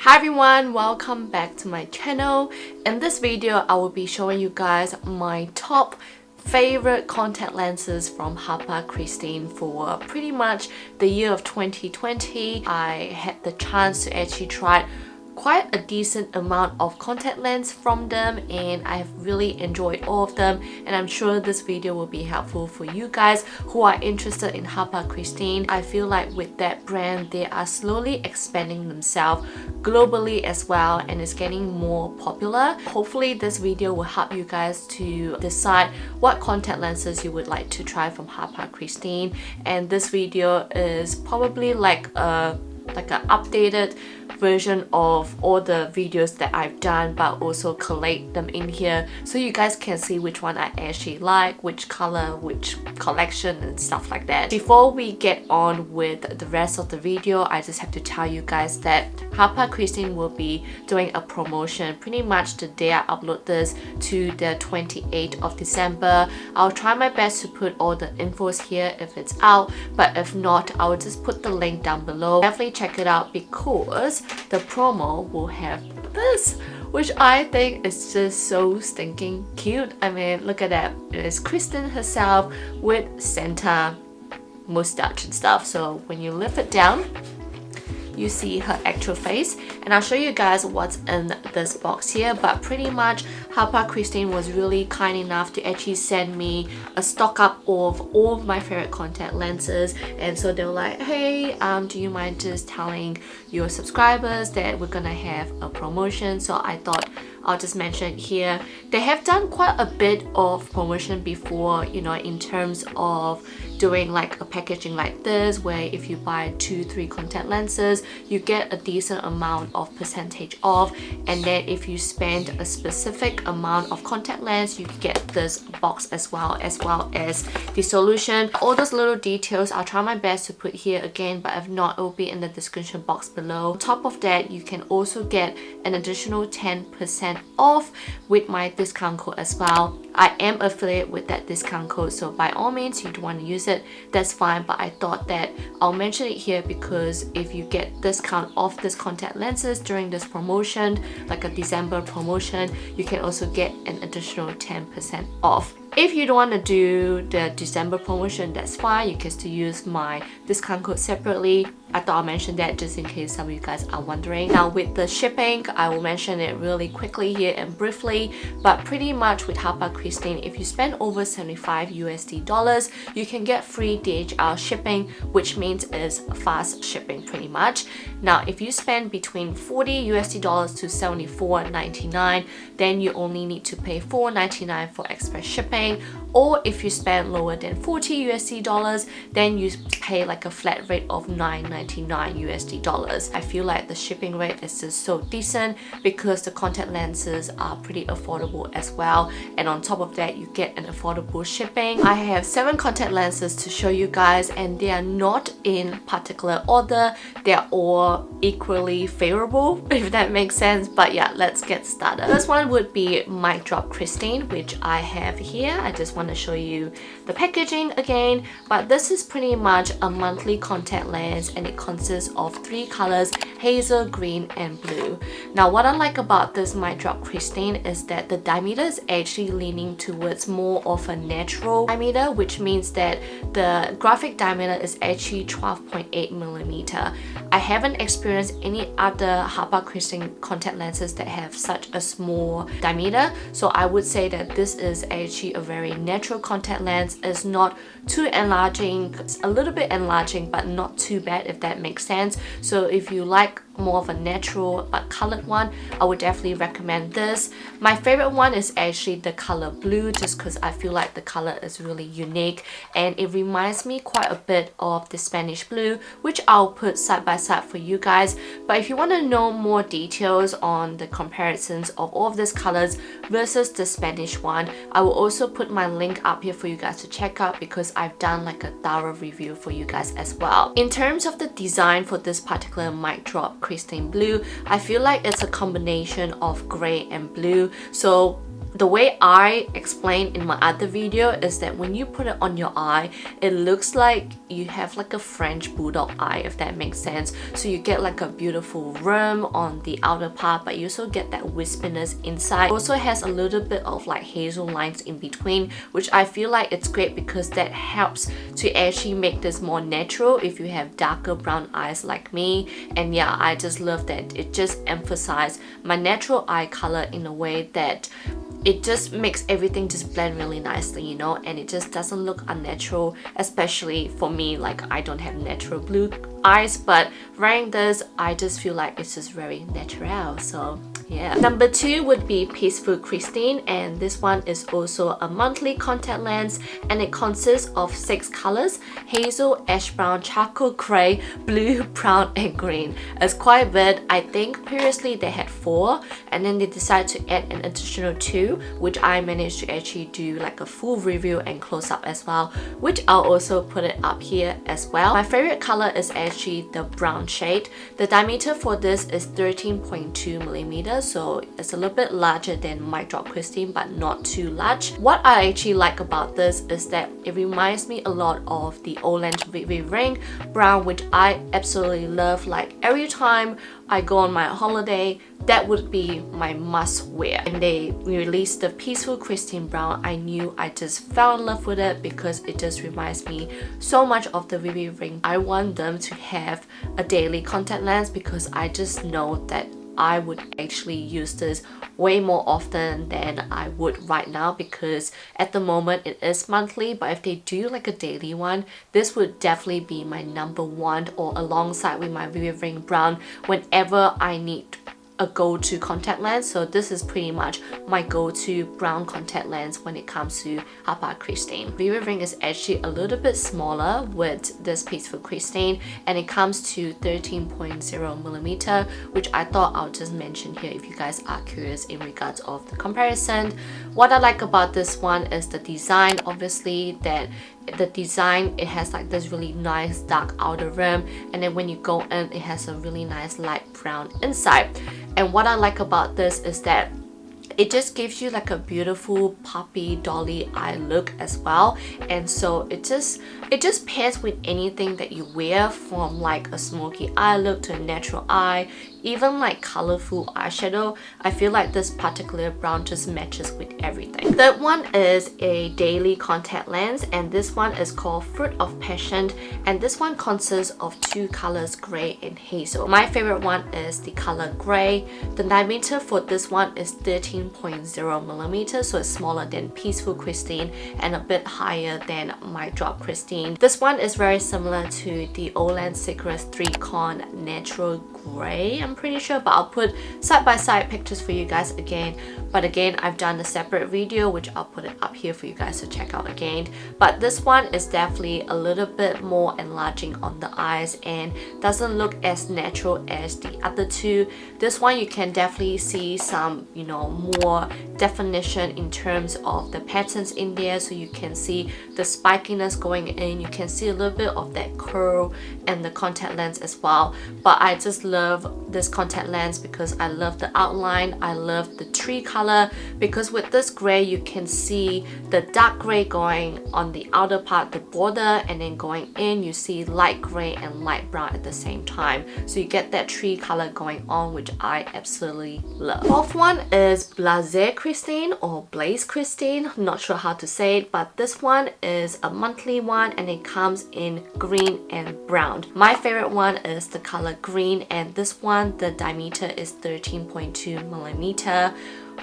Hi everyone, welcome back to my channel. In this video, I will be showing you guys my top favorite contact lenses from Harper Christine for pretty much the year of 2020. I had the chance to actually try quite a decent amount of contact lens from them, and I've really enjoyed all of them, and I'm sure this video will be helpful for you guys who are interested in Harper Christine. I feel like with that brand, they are slowly expanding themselves globally as well, and it's getting more popular. Hopefully this video will help you guys to decide what contact lenses you would like to try from Harper Christine. And this video is probably like an updated version of all the videos that I've done, but also collate them in here so you guys can see which one I actually like, which color, which collection and stuff like that. Before we get on with the rest of the video, I just have to tell you guys that Harper Christine will be doing a promotion pretty much the day I upload this to the 28th of December. I'll try my best to put all the infos here if it's out, but if not, I will just put the link down below. Definitely check it out because the promo will have this, which I think is just so stinking cute. I mean, look at that. It is Kristen herself with Santa mustache and stuff. So when you lift it down, you see her actual face, and I'll show you guys what's in this box here. But pretty much Harper Christine was really kind enough to actually send me a stock up of all of my favorite contact lenses, and so they were like, hey, do you mind just telling your subscribers that we're gonna have a promotion? So I thought I'll just mention it here. They have done quite a bit of promotion before, you know, in terms of doing like a packaging like this, where if you buy 2-3 contact lenses, you get a decent amount of percentage off, and then if you spend a specific amount of contact lens, you get this box as well as the solution. All those little details I'll try my best to put here again, but if not, it will be in the description box below. On top of that, you can also get an additional 10% off with my discount code as well. I am affiliated with that discount code, so by all means, you don't want to use it, that's fine, but I thought that I'll mention it here because if you get discount off this contact lenses during this promotion, like a December promotion, you can also get an additional 10% off. If you don't want to do the December promotion, that's fine, you can still use my discount code separately. I thought I'll mention that just in case some of you guys are wondering. Now with the shipping, I will mention it really quickly here and briefly, but pretty much with Harper Christine, if you spend over $75 you can get free DHL shipping, which means is fast shipping pretty much. Now if you spend between $40 to $74.99, then you only need to pay $4.99 for express shipping, or if you spend lower than $40 then you pay like a flat rate of $9.99. I feel like the shipping rate is just so decent because the contact lenses are pretty affordable as well, and on top of that you get an affordable shipping. I have 7 contact lenses to show you guys, and they are not in particular order, they are all equally favorable, if that makes sense. But yeah, let's get started. First one would be Mic Drop Christine, which I have here. I just want to show you the packaging again, but this is pretty much a monthly contact lens, and it consists of 3 colors: hazel, green and blue. Now what I like about this Mic Drop Christine is that the diameter is actually leaning towards more of a natural diameter, which means that the graphic diameter is actually 12.8 millimeter. I haven't experienced any other Harper Christine contact lenses that have such a small diameter, so I would say that this is actually a very natural contact lens. It's not too enlarging, it's a little bit enlarging, but not too bad, if that makes sense. So if you like more of a natural but colored one, I would definitely recommend this. My favorite one is actually the color blue, just because I feel like the color is really unique and it reminds me quite a bit of the Spanish blue, which I'll put side by side for you guys. But if you want to know more details on the comparisons of all of these colors versus the Spanish one, I will also put my link up here for you guys to check out because I've done like a thorough review for you guys as well. In terms of the design for this particular Mic Drop Christine blue, I feel like it's a combination of gray and blue. So the way I explained in my other video is that when you put it on your eye, it looks like you have like a French bulldog eye, if that makes sense. So you get like a beautiful rim on the outer part, but you also get that wispiness inside. It also has a little bit of like hazel lines in between, which I feel like it's great because that helps to actually make this more natural if you have darker brown eyes like me. And yeah, I just love that it just emphasizes my natural eye color in a way that it just makes everything just blend really nicely, you know, and it just doesn't look unnatural, especially for me. Like, I don't have natural blue eyes, but wearing this, I just feel like it's just very natural. So yeah. Number 2 would be Peaceful Christine, and this one is also a monthly contact lens, and it consists of 6 colors: hazel, ash brown, charcoal gray, blue, brown, and green. It's quite big. I think previously they had 4, and then they decided to add an additional 2, which I managed to actually do like a full review and close up as well, which I'll also put it up here as well. My favorite color is actually the brown shade. The diameter for this is 13.2 millimeters, so it's a little bit larger than my Drop Christine, but not too large. What I actually like about this is that it reminds me a lot of the Olens Vivi Ring brown, which I absolutely love. Like, every time I go on my holiday, that would be my must wear. And they released the Peaceful Christine brown, I knew I just fell in love with it because it just reminds me so much of the Vivi Ring. I want them to have a daily contact lens because I just know that I would actually use this way more often than I would right now, because at the moment it is monthly, but if they do like a daily one, this would definitely be my number 1, or alongside with my Vivi Ring brown whenever I need a go-to contact lens. So this is pretty much my go-to brown contact lens when it comes to Harper Christine. Vivi Ring is actually a little bit smaller with this Peaceful Christine, and it comes to 13.0 millimeter, which I thought I'll just mention here if you guys are curious in regards of the comparison. What I like about this one is the design. Obviously, that the design, it has like this really nice dark outer rim, and then when you go in, it has a really nice light brown inside. And what I like about this is that it just gives you like a beautiful puppy dolly eye look as well. And so it just pairs with anything that you wear, from like a smoky eye look to a natural eye, even like colorful eyeshadow. I feel like this particular brown just matches with everything. Third one is a daily contact lens, and this one is called Fruit of Passion, and this one consists of 2 colors, gray and hazel. My favorite one is the color gray. The diameter for this one is 13.0 millimeters, so it's smaller than Peaceful Christine and a bit higher than my Drop Christine. This one is very similar to the Olens Secrets 3Con Natural Gray, I'm pretty sure, but I'll put side-by-side pictures for you guys again. But again, I've done a separate video which I'll put it up here for you guys to check out again. But this one is definitely a little bit more enlarging on the eyes and doesn't look as natural as the other 2. This one you can definitely see some, you know, more definition in terms of the patterns in there, so you can see the spikiness going in, you can see a little bit of that curl and the contact lens as well. But I just love this contact lens because I love the outline, I love the tree color, because with this gray you can see the dark gray going on the outer part, the border, and then going in you see light gray and light brown at the same time, so you get that tree color going on, which I absolutely love. Fourth one is Blaze Christine or Blaze Christine, I'm not sure how to say it, but this one is a monthly one and it comes in green and brown. My favorite one is the color green, and this one, the diameter is 13.2 millimeter.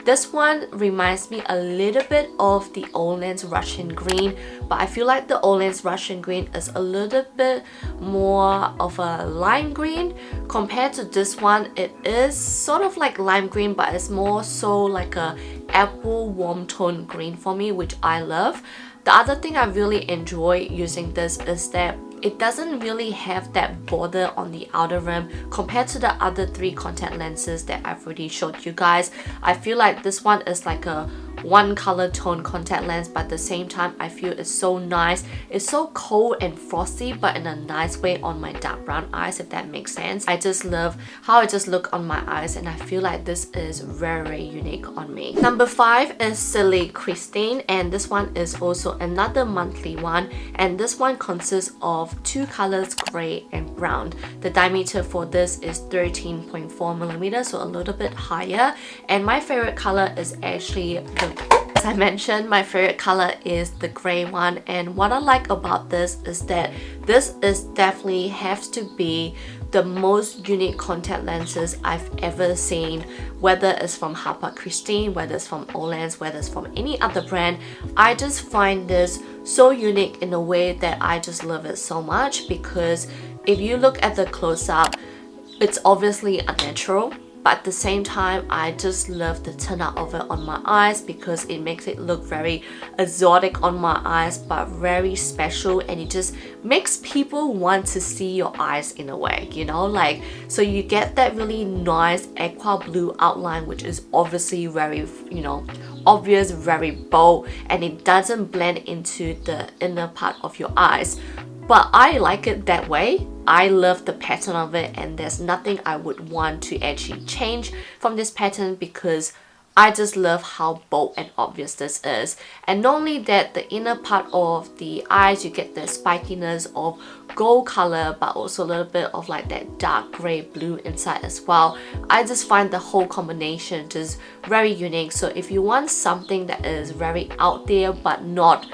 This one reminds me a little bit of the Olens Russian Green, but I feel like the Olens Russian Green is a little bit more of a lime green compared to this one. It is sort of like lime green, but it's more so like a apple warm tone green for me, which I love. The other thing I really enjoy using this is that it doesn't really have that border on the outer rim compared to the other 3 contact lenses that I've already showed you guys. I feel like this one is like a one color tone contact lens, but at the same time I feel it's so nice. It's so cold and frosty, but in a nice way on my dark brown eyes, if that makes sense. I just love how it just look on my eyes, and I feel like this is very unique on me. Number 5 is Silly Christine, and this one is also another monthly one, and this one consists of 2 colors, gray and brown. The diameter for this is 13.4 millimeters, so a little bit higher, and my favorite color is actually as I mentioned, my favorite color is the gray one, and what I like about this is that this is definitely has to be the most unique contact lenses I've ever seen, whether it's from Harper Christine, whether it's from Olens, whether it's from any other brand. I just find this so unique in a way that I just love it so much, because if you look at the close-up, it's obviously unnatural, but at the same time I just love the turnout of it on my eyes, because it makes it look very exotic on my eyes, but very special, and it just makes people want to see your eyes in a way, you know, like, so you get that really nice aqua blue outline, which is obviously very, you know, obvious, very bold, and it doesn't blend into the inner part of your eyes. But I like it that way. I love the pattern of it, and there's nothing I would want to actually change from this pattern, because I just love how bold and obvious this is. And not only that, the inner part of the eyes, you get the spikiness of gold color, but also a little bit of like that dark gray blue inside as well. I just find the whole combination just very unique. So if you want something that is very out there but not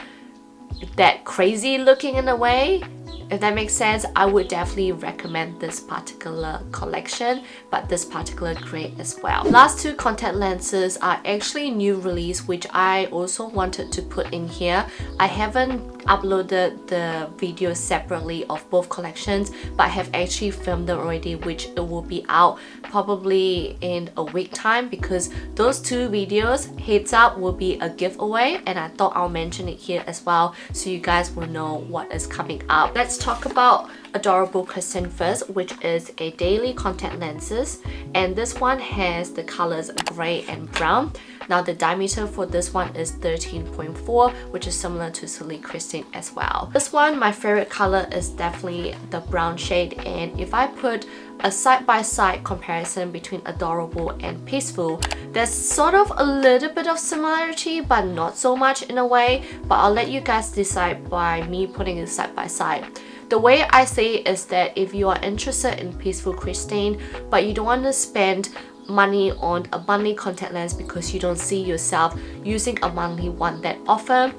that crazy looking in a way, if that makes sense, I would definitely recommend this particular collection, but this particular grade as well. Last 2 contact lenses are actually new release, which I also wanted to put in here. I haven't uploaded the video separately of both collections, but I have actually filmed them already, which it will be out probably in a week time, because those 2 videos, heads up, will be a giveaway, and I thought I'll mention it here as well so you guys will know what is coming up. Let's talk about Adorable Christine first, which is a daily contact lenses, and this one has the colors gray and brown. Now the diameter for this one is 13.4, which is similar to Silly Christine as well. This one, my favorite color is definitely the brown shade, and if I put a side-by-side comparison between Adorable and Peaceful, there's sort of a little bit of similarity, but not so much in a way, but I'll let you guys decide by me putting it side by side. The way I say it is that if you are interested in Peaceful Christine, but you don't want to spend money on a monthly contact lens because you don't see yourself using a monthly one that often,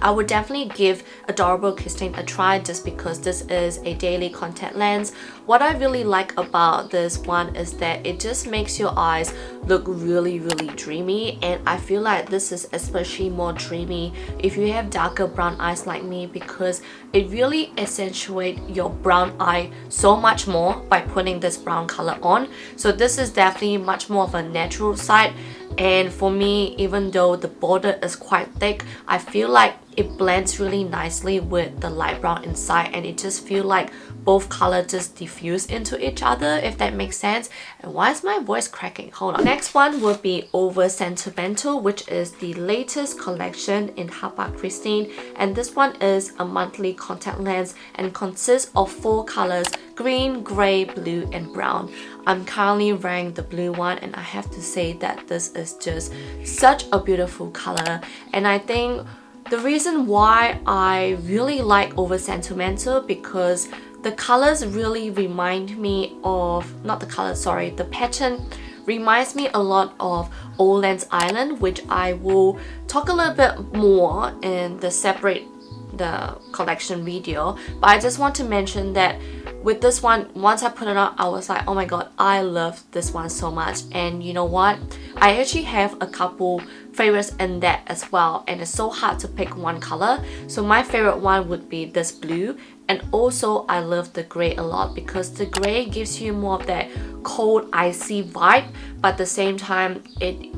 I would definitely give Adorable Christine a try, just because this is a daily contact lens. What I really like about this one is that it just makes your eyes look really dreamy, and I feel like this is especially more dreamy if you have darker brown eyes like me, because it really accentuates your brown eye so much more by putting this brown color on. So this is definitely much more of a natural side, and for me, even though the border is quite thick, I feel like it blends really nicely with the light brown inside, and it just feels like both colors just diffuse into each other, if that makes sense. And why is my voice cracking? Hold on. Next one would be Over Sentimental, which is the latest collection in Harper Christine, and this one is a monthly contact lens and consists of 4 colors: green, gray, blue and brown. I'm currently wearing the blue one, and I have to say that this is just such a beautiful color, and I think the reason why I really like Over Sentimental, because the colors really remind me of, not the colors, sorry, the pattern reminds me a lot of Olens Island, which I will talk a little bit more in the collection video. But I just want to mention that with this one, once I put it on, I was like, oh my god, I love this one so much. And you know what, I actually have a couple favorites in that as well, and it's so hard to pick one color. So my favorite one would be this blue, and also I love the gray a lot, because the gray gives you more of that cold icy vibe, but at the same time it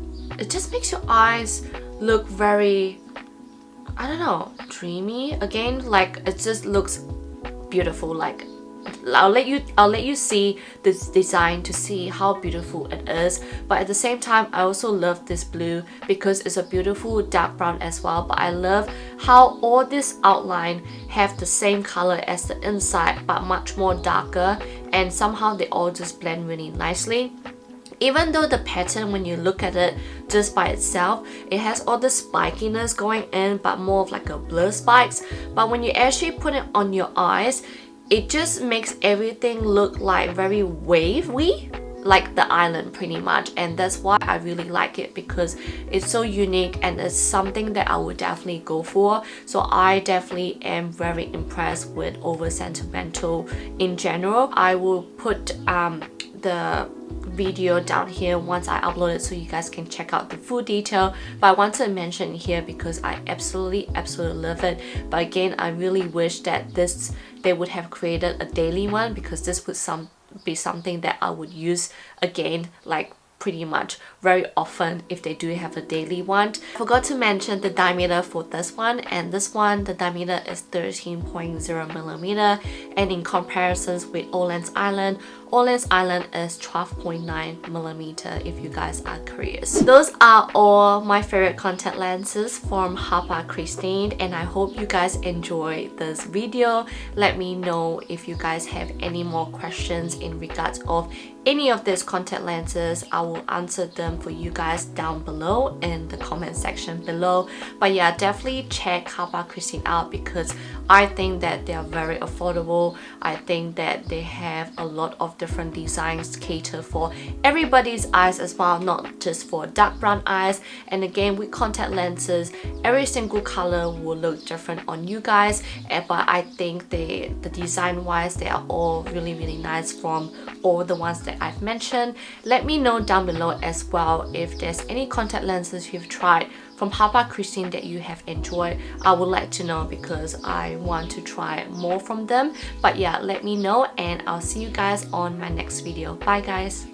just makes your eyes look very, I don't know, dreamy again. Like, it just looks beautiful. Like, I'll let you see this design to see how beautiful it is. But at the same time, I also love this blue because it's a beautiful dark brown as well. But I love how all this outline have the same color as the inside but much more darker, and somehow they all just blend really nicely. Even though the pattern, when you look at it just by itself, it has all the spikiness going in, but more of like a blur spikes. But when you actually put it on your eyes, it just makes everything look like very wavy, like the island pretty much. And that's why I really like it, because it's so unique and it's something that I would definitely go for. So I definitely am very impressed with Over Sentimental in general. I will put the video down here once I upload it so you guys can check out the full detail, but I want to mention here because I absolutely love it. But again, I really wish that they would have created a daily one, because this would be something that I would use again, like pretty much very often if they do have a daily one. I forgot to mention the diameter for this one, and this one, the diameter is 13.0 millimeter, and in comparisons with Olens Island is 12.9 millimeter, if you guys are curious. Those are all my favorite contact lenses from Harper Christine, and I hope you guys enjoy this video. Let me know if you guys have any more questions in regards of any of these contact lenses. I will answer them for you guys down below in the comment section below. But yeah, definitely check Harper Christine out, because I think that they are very affordable. I think that they have a lot of different designs to cater for everybody's eyes as well, not just for dark brown eyes. And again, with contact lenses, every single color will look different on you guys, but I think the design wise, they are all really nice from all the ones that I've mentioned. Let me know down below as well if there's any contact lenses you've tried from Harper Christine that you have enjoyed. I would like to know, because I want to try more from them. But yeah, let me know, and I'll see you guys on my next video. Bye guys.